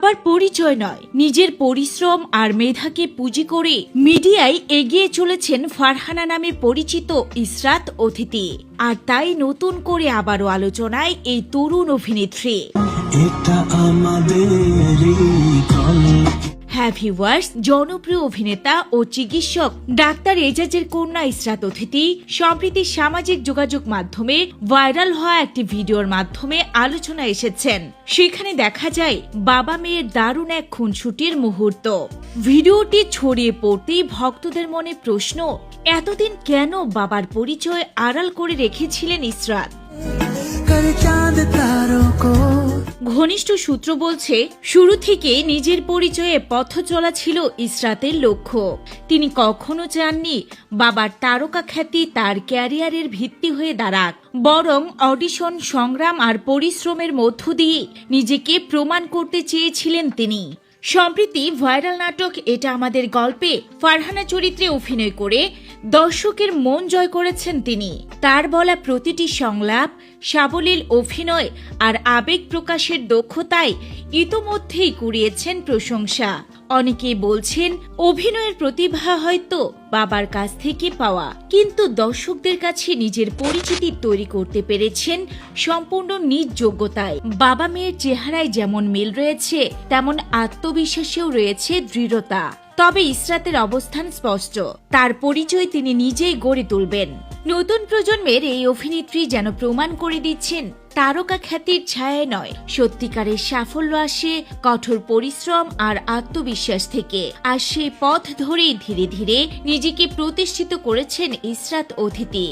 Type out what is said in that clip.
আবার পরিচয় নয়, নিজের পরিশ্রম আর মেধাকে পুঁজি করে মিডিয়ায় এগিয়ে চলেছেন ফারহানা নামে পরিচিত ইসরাত অতিথি। আর তাই নতুন করে আবারও আলোচনায় এই তরুণ অভিনেত্রী। হ্যাঁ ভিউয়ার্স, জনপ্রিয় অভিনেতা ও চিকিৎসক ডাক্তার এজাজের কন্যা ইসরাত অতিথি সম্প্রতি সামাজিক যোগাযোগ মাধ্যমে ভাইরাল হওয়া একটি ভিডিওর মাধ্যমে আলোচনায় এসেছেন। সেখানে দেখা যায় বাবা মেয়ের দারুণ এক খুনসুটির মুহূর্ত। ভিডিওটি ছড়িয়ে পড়তেই ভক্তদের মনে প্রশ্ন, এতদিন কেন বাবার পরিচয় আড়াল করে রেখেছিলেন ইসরাত? ঘনিষ্ঠ সূত্র বলছে, শুরু থেকে নিজের পরিচয়ে পথ চলা ছিল ইসরাতের লক্ষ্য। তিনি কখনো চাননি বাবার তারকা খ্যাতি তার ক্যারিয়ারের ভিত্তি হয়ে দাঁড়াক, বরং অডিশন, সংগ্রাম আর পরিশ্রমের মধ্য দিয়ে নিজেকে প্রমাণ করতে চেয়েছিলেন তিনি। সম্প্রতি ভাইরাল নাটক এটা আমাদের গল্পে ফারহানা চরিত্রে অভিনয় করে দর্শকের মন জয় করেছেন তিনি। তার বলা প্রতিটি সংলাপ, সাবলীল অভিনয় আর আবেগ প্রকাশের দক্ষতায় ইতোমধ্যেই কুড়িয়েছেন প্রশংসা। অনেকেই বলছেন অভিনয়ের প্রতিভা হয়তো বাবার কাছ থেকে পাওয়া, কিন্তু দর্শকদের কাছে নিজের পরিচিতি তৈরি করতে পেরেছেন সম্পূর্ণ নিজ যোগ্যতায়। বাবা মেয়ের চেহারায় যেমন মিল রয়েছে, তেমন আত্মবিশ্বাসেও রয়েছে দৃঢ়তা। তবে ইসরাতের অবস্থান স্পষ্ট, তার পরিচয় তিনি নিজেই গড়ে তুলবেন। নতুন প্রজন্মের এই অভিনেত্রী যেন প্রমাণ করে দিচ্ছেন তারকা খ্যাতির ছায়ায় নয়, সত্যিকারের সাফল্য আসে কঠোর পরিশ্রম আর আত্মবিশ্বাস থেকে। আর সেই পথ ধরেই ধীরে ধীরে নিজেকে প্রতিষ্ঠিত করেছেন ইসরাত অতিথি।